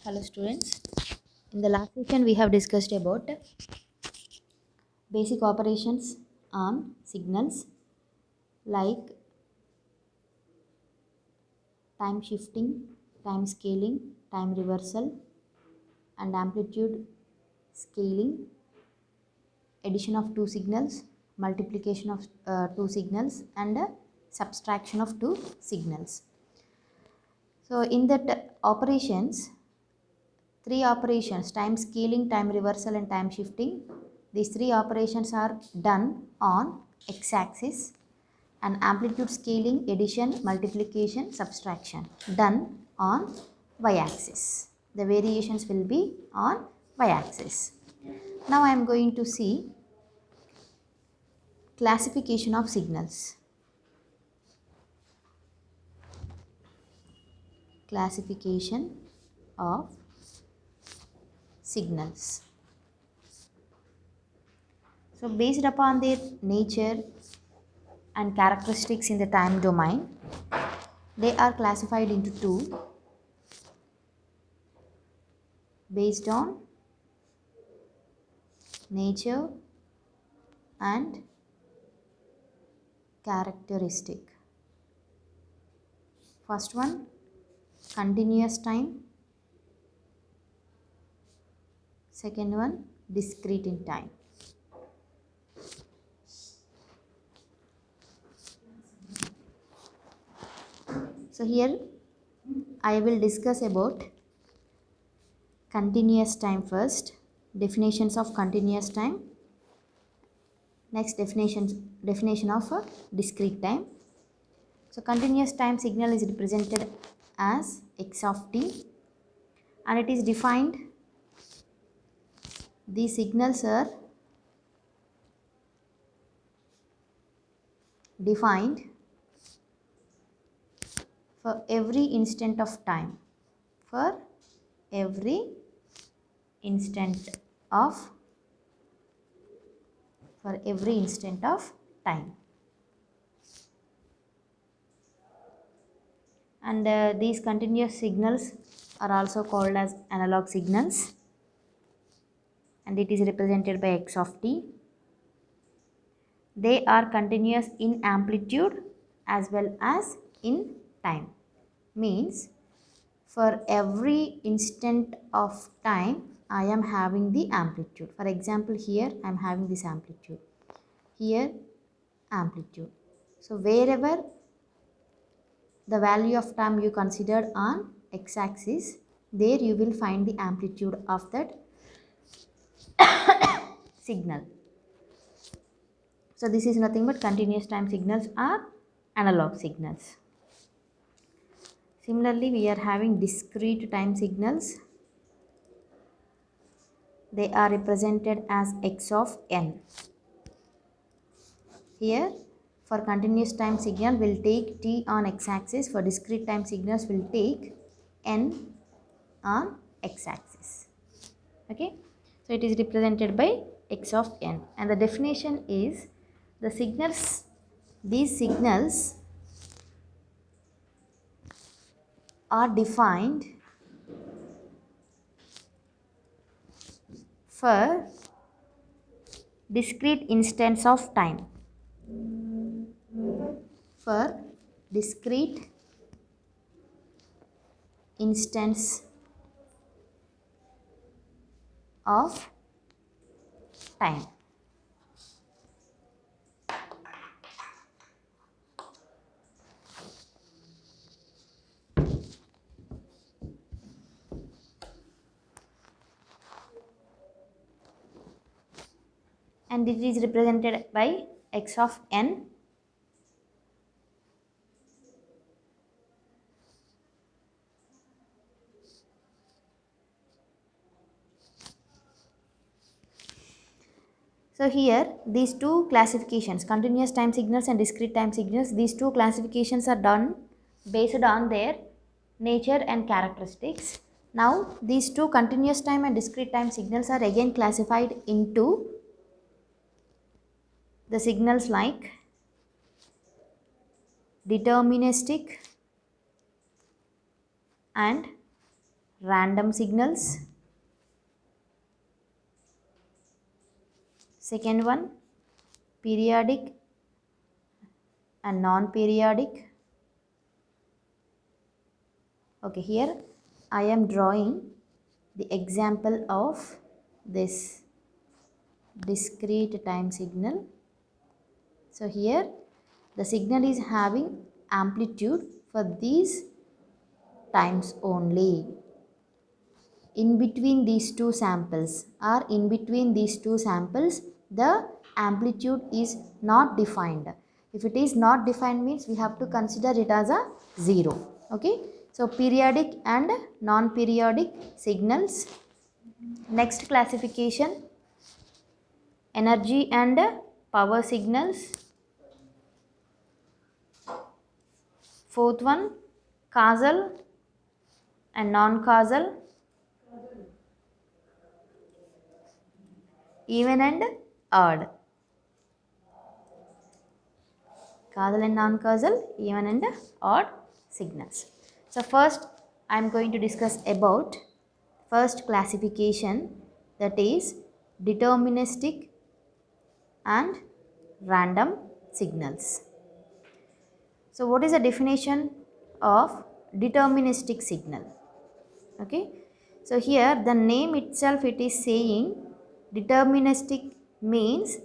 Hello students. In the last session we have discussed about basic operations on signals like time shifting, time scaling, time reversal and amplitude scaling, addition of two signals, multiplication of two signals and subtraction of two signals. So in that operations, three operations, time scaling, time reversal and time shifting, these three operations are done on x-axis, and amplitude scaling, addition, multiplication, subtraction done on y-axis. The variations will be on y-axis. Now I am going to see classification of signals. Classification of signals. So based upon their nature and characteristics in the time domain, they are classified into two based on nature and characteristic. First one, continuous time. Second one, discrete in time. So here I will discuss about continuous time first, definitions of continuous time. Next, definition of discrete time. So continuous time signal is represented as x of t, and it is defined, these signals are defined for every instant of time. For every instant of time. And these continuous signals are also called as analog signals, and it is represented by x of t. They are continuous in amplitude as well as in time. Means for every instant of time I am having the amplitude. For example, here I am having this amplitude, here amplitude. So wherever the value of time you considered on x-axis, there you will find the amplitude of that signal. So this is nothing but continuous time signals are analog signals. Similarly, we are having discrete time signals. They are represented as x of n. Here for continuous time signal will take t on x-axis. For discrete time signals will take n on x-axis. Okay, so it is represented by x of n, and the definition is these signals are defined for discrete instants of time. For discrete instants of time. And it is represented by x of n. So here these two classifications, continuous time signals and discrete time signals, these two classifications are done based on their nature and characteristics. Now these two continuous time and discrete time signals are again classified into the signals like deterministic and random signals. Second one, periodic and non-periodic. Okay, here I am drawing the example of this discrete time signal. So here the signal is having amplitude for these times only. In between these two samples the amplitude is not defined. If it is not defined means we have to consider it as a 0. Okay, so periodic and non-periodic signals. Next classification, energy and power signals. Fourth one, causal and non-causal, even and odd. Causal and non-causal, even and odd signals. So first I am going to discuss about first classification, that is deterministic and random signals. So what is the definition of deterministic signal? Okay, so here the name itself it is saying deterministic means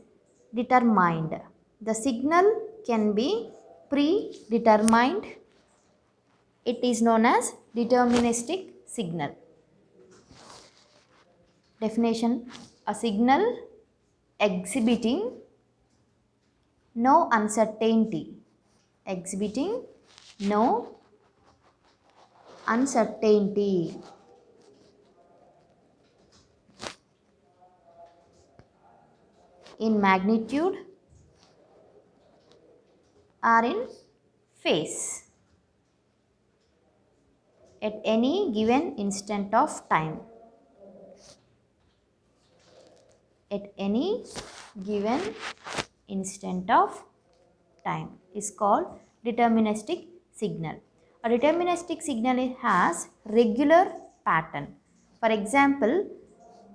determined. The signal can be predetermined. It is known as deterministic signal. Definition, a signal exhibiting no uncertainty. Exhibiting no uncertainty. In magnitude or in phase at any given instant of time. At any given instant of time is called deterministic signal. A deterministic signal has regular pattern. For example,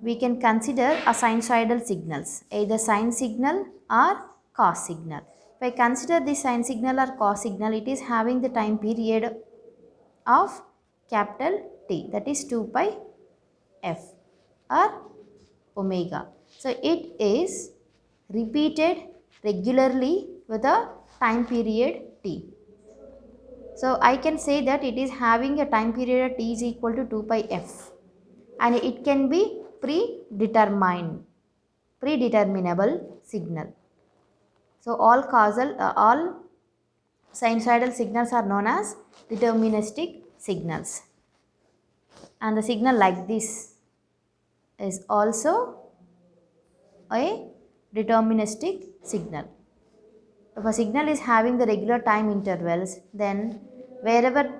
we can consider a sinusoidal signals, either sine signal or cos signal. If I consider the sine signal or cos signal, it is having the time period of capital T, that is 2 pi f or omega. So it is repeated regularly with a time period T. So I can say that it is having a time period T is equal to 2 pi f, and it can be predeterminable signal. So all sinusoidal signals are known as deterministic signals, and the signal like this is also a deterministic signal. If a signal is having the regular time intervals, then wherever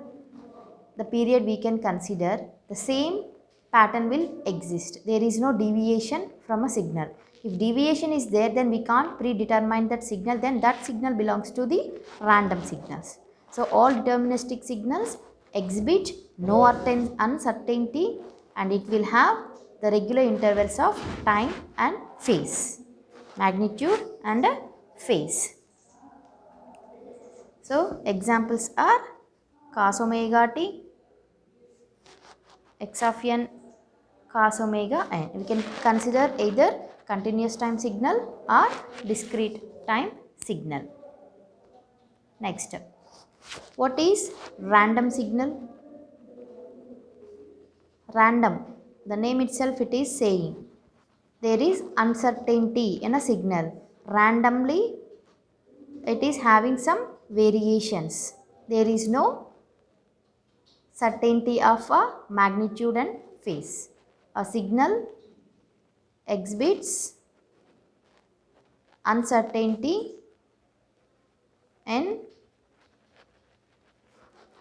the period we can consider, the same pattern will exist. There is no deviation from a signal. If deviation is there, then we can't predetermine that signal, then that signal belongs to the random signals. So all deterministic signals exhibit no uncertainty, and it will have the regular intervals of time and phase, magnitude and phase. So examples are cos omega t, x of n cos omega n. We can consider either continuous time signal or discrete time signal. Next, what is random signal? Random, the name itself it is saying there is uncertainty in a signal. Randomly it is having some variations. There is no certainty of a magnitude and phase. A signal exhibits uncertainty in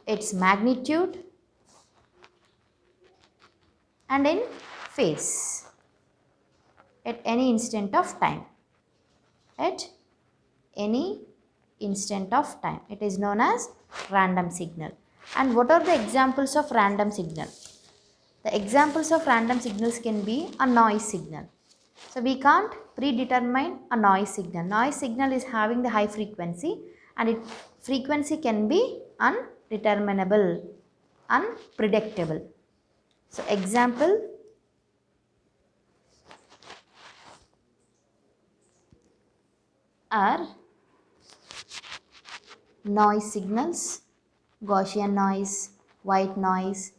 its magnitude and in phase at any instant of time. At any instant of time. It is known as random signal. And what are the examples of random signal? The examples of random signals can be a noise signal. So we can't predetermine a noise signal. Noise signal is having the high frequency and its frequency can be undeterminable, unpredictable. So example are noise signals, Gaussian noise, white noise.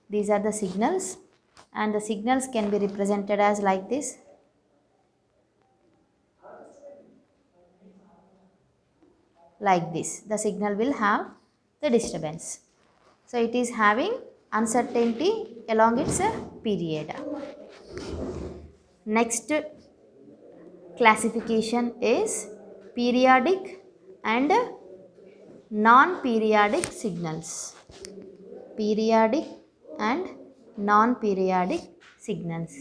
These are the signals, and the signals can be represented as like this. Like this, the signal will have the disturbance. So it is having uncertainty along its period. Next classification is periodic and non-periodic signals. Periodic and non-periodic signals.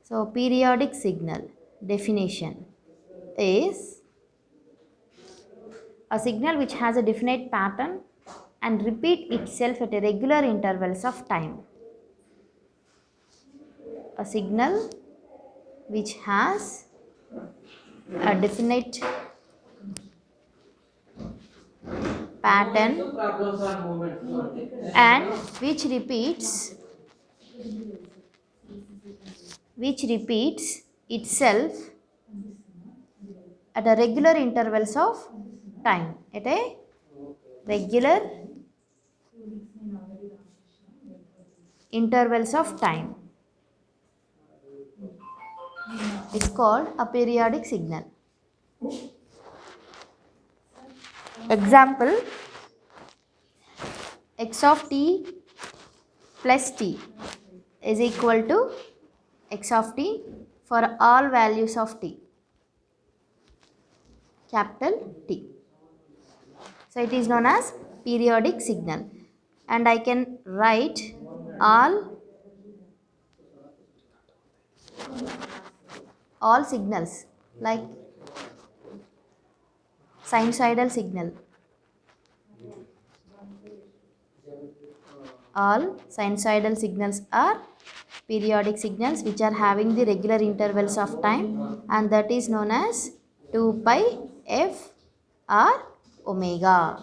So periodic signal definition is a signal which has a definite pattern and repeat itself at a regular intervals of time. A signal which has a definite pattern and which repeats itself at a regular intervals of time. At a regular intervals of time. It's called a periodic signal. Example, x of t plus t is equal to x of t for all values of t, capital T. So it is known as periodic signal, and I can write all signals like sinusoidal signal. All sinusoidal signals are periodic signals which are having the regular intervals of time, and that is known as 2 pi f or omega.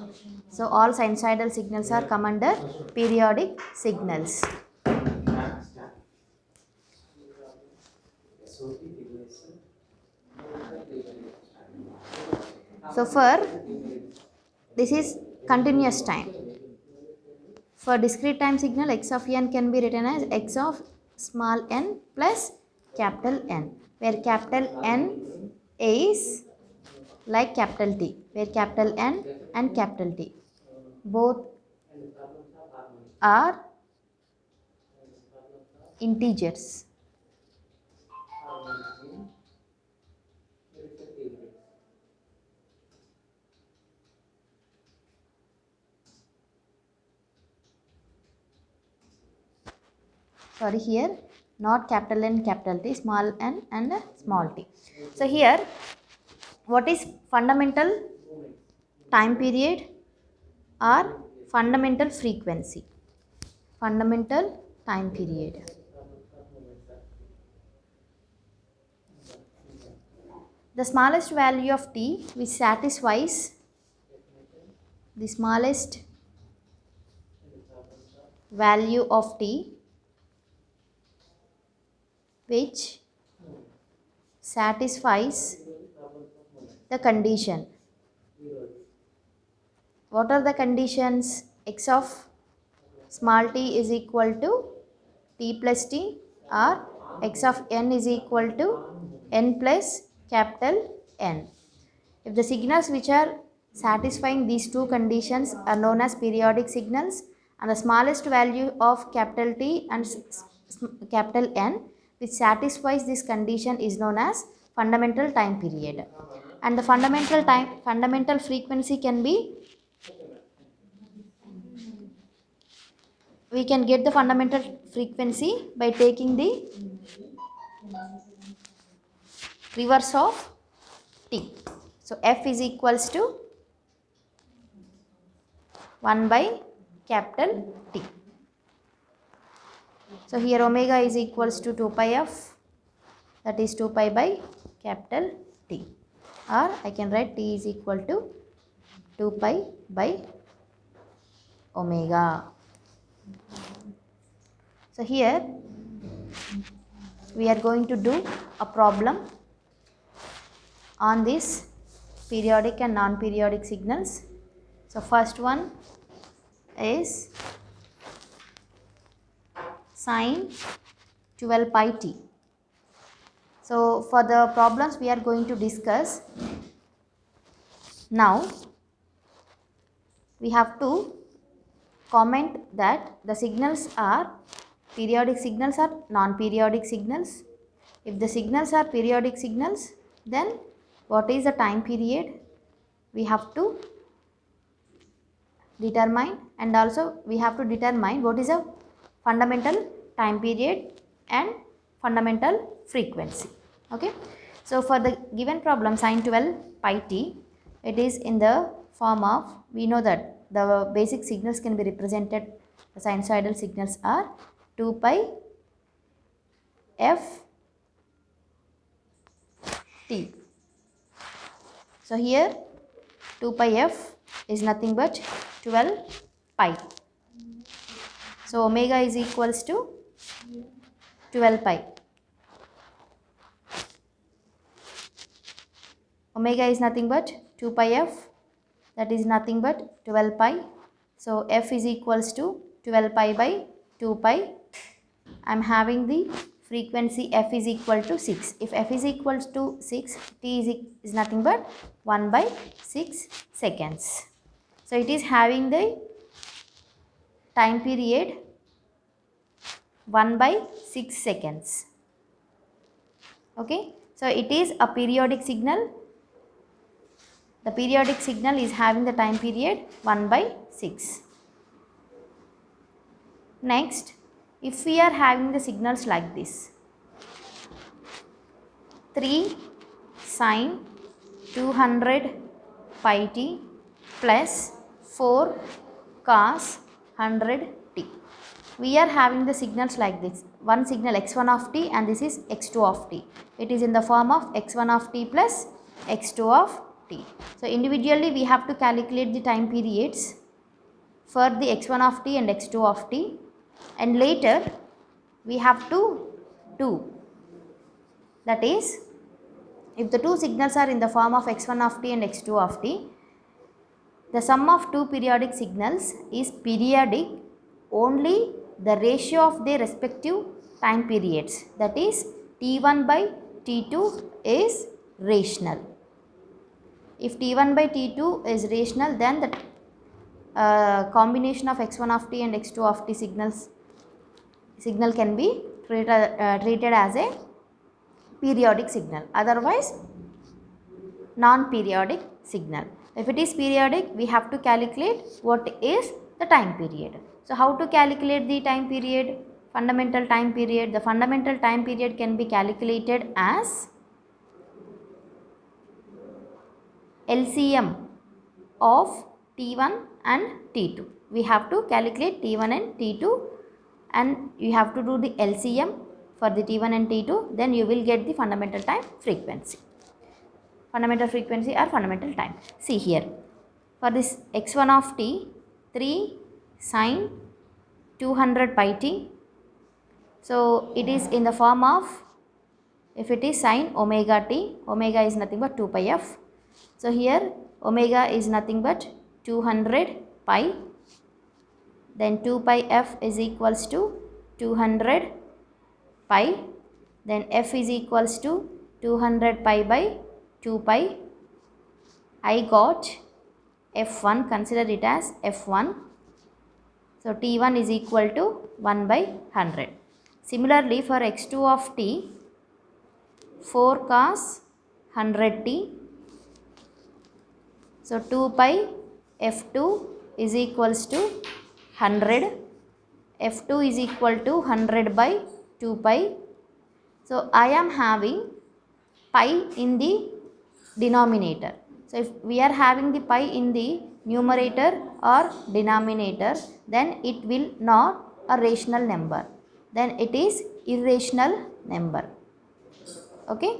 So all sinusoidal signals are come under periodic signals. So for this is continuous time. For discrete time signal, x of n can be written as x of small n plus capital N, where capital N is like capital T, where capital N and capital T both are integers. Sorry, here not capital N, capital T, small n and small t. So here, what is fundamental time period or fundamental frequency? Fundamental time period. The smallest value of t which satisfies the smallest value of t which satisfies the condition. What are the conditions? X of small t is equal to t plus t, or x of n is equal to n plus capital N. If the signals which are satisfying these two conditions are known as periodic signals, and the smallest value of capital T and capital N which satisfies this condition is known as fundamental time period. And the fundamental frequency can be, we can get the fundamental frequency by taking the reverse of t. So f is equals to 1 by capital T. So here omega is equals to 2 pi f, that is 2 pi by capital T, or I can write T is equal to 2 pi by omega. So here we are going to do a problem on this periodic and non-periodic signals. So first one is sine 12 pi t. So for the problems we are going to discuss now, we have to comment that the signals are periodic signals or non-periodic signals. If the signals are periodic signals, then what is the time period we have to determine, and also we have to determine what is a fundamental time period and fundamental frequency. Okay. So for the given problem sine 12 pi t, it is in the form of, we know that the basic signals can be represented, the sinusoidal signals are 2 pi f t. So here 2 pi f is nothing but 12 pi. So omega is equals to 12 pi. Omega is nothing but 2 pi f, that is nothing but 12 pi. So f is equals to 12 pi by 2 pi. I am having the frequency f is equal to 6. If f is equals to 6, t is nothing but 1 by 6 seconds. So it is having the time period 1 by 6 seconds. Okay. So it is a periodic signal. The periodic signal is having the time period 1 by 6. Next, if we are having the signals like this, 3 sine 200 pi t plus 4 cos 100 t. We are having the signals like this. One signal x1 of t and this is x2 of t. It is in the form of x1 of t plus x2 of t. So individually we have to calculate the time periods for the x1 of t and x2 of t, and later we have to do, that is, if the two signals are in the form of x1 of t and x2 of t, the sum of two periodic signals is periodic only the ratio of their respective time periods, that is t1 by t2 is rational. If t1 by t2 is rational, then the combination of x1 of t and x2 of t signal can be treated as a periodic signal, otherwise non-periodic signal. If it is periodic, we have to calculate what is the time period. So how to calculate the time period? Fundamental time period. The fundamental time period can be calculated as LCM of T1 and T2. We have to calculate T1 and T2, and you have to do the LCM for the T1 and T2, then you will get the fundamental time frequency. Fundamental frequency or fundamental time. See here, for this x1 of t, 3 sine 200 pi t. So it is in the form of, if it is sine omega t, omega is nothing but 2 pi f. So here omega is nothing but 200 pi, then 2 pi f is equals to 200 pi, then f is equals to 200 pi by 2 pi. I got f1, consider it as f1. So t1 is equal to 1 by 100. Similarly for x2 of t, 4 cos 100 t. So 2 pi f2 is equals to 100. f2 is equal to 100 by 2 pi. So I am having pi in the denominator. So if we are having the pi in the numerator or denominator, then it will not a rational number. then it is irrational number. Okay.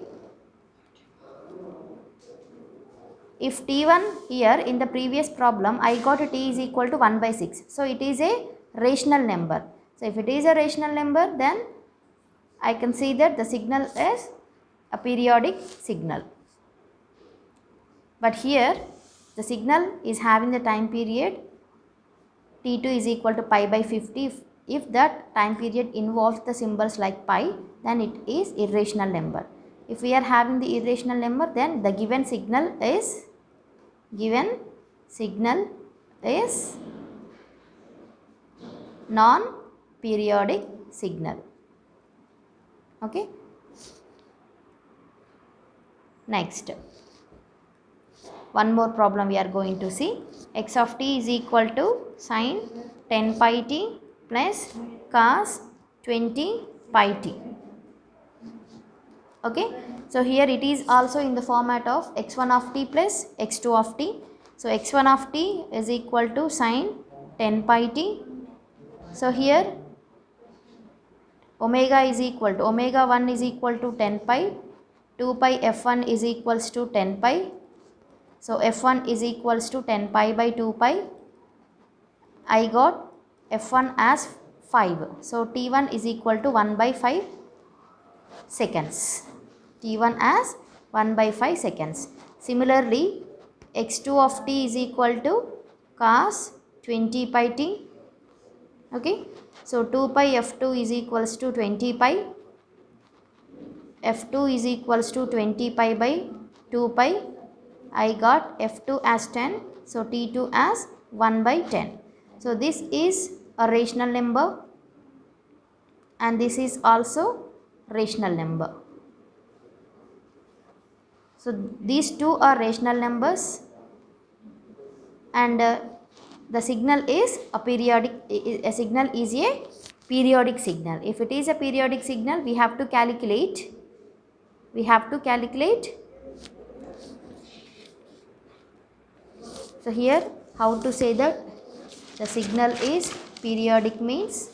If t1 here in the previous problem I got t is equal to 1 by 6. So it is a rational number. So if it is a rational number, then I can see that the signal is a periodic signal. But here the signal is having the time period t2 is equal to pi by 50. If that time period involves the symbols like pi, then it is irrational number. If we are having the irrational number, then the given signal is non-periodic signal. Okay. Next, one more problem we are going to see. X of t is equal to sine 10 pi t plus cos 20 pi t. Okay. So here it is also in the format of x1 of t plus x2 of t. So x1 of t is equal to sine 10 pi t. So here omega is equal to omega 1 is equal to 10 pi, 2 pi f1 is equals to 10 pi. So f1 is equals to 10 pi by 2 pi. I got f1 as 5. So t1 is equal to 1 by 5 seconds. t1 as 1 by 5 seconds. Similarly, x2 of t is equal to cos 20 pi t. Okay. So 2 pi f2 is equals to 20 pi. f2 is equals to 20 pi by 2 pi. I got f2 as 10. So t2 as 1 by 10. So this is a rational number and this is also rational number. So these two are rational numbers and the signal is a periodic, a signal is a periodic signal. If it is a periodic signal, we have to calculate so here how to say that the signal is periodic means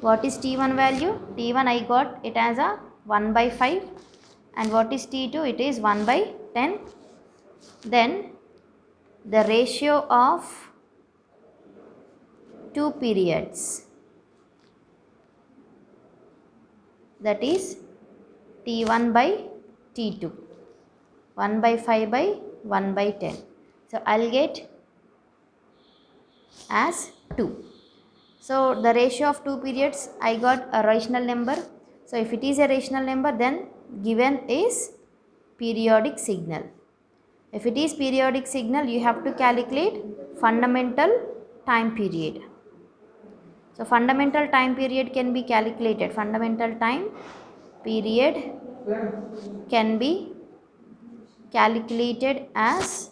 what is t1 value? t1 I got it as a 1 by 5 and what is t2? It is 1 by 10. Then the ratio of two periods, that is t1 by t2, 1 by 5 by 1 by 10. So I'll get as 2. So the ratio of two periods I got a rational number. So if it is a rational number, then given is periodic signal. If it is periodic signal, you have to calculate fundamental time period. So fundamental time period can be calculated. Fundamental time period can be calculated as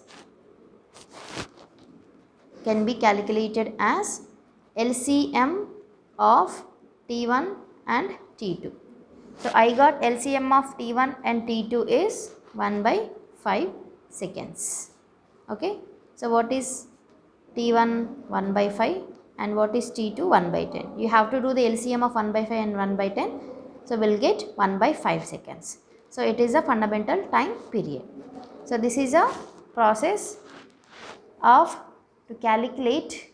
LCM of T1 and T2. So I got LCM of T1 and T2 is 1 by 5 seconds. Okay. So what is T1 1 by 5 and what is T2 1 by 10? You have to do the LCM of 1 by 5 and 1 by 10. So we'll get 1 by 5 seconds. So it is a fundamental time period. So this is a process of to calculate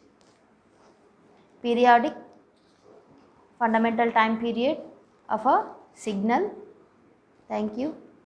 periodic fundamental time period of a signal. Thank you.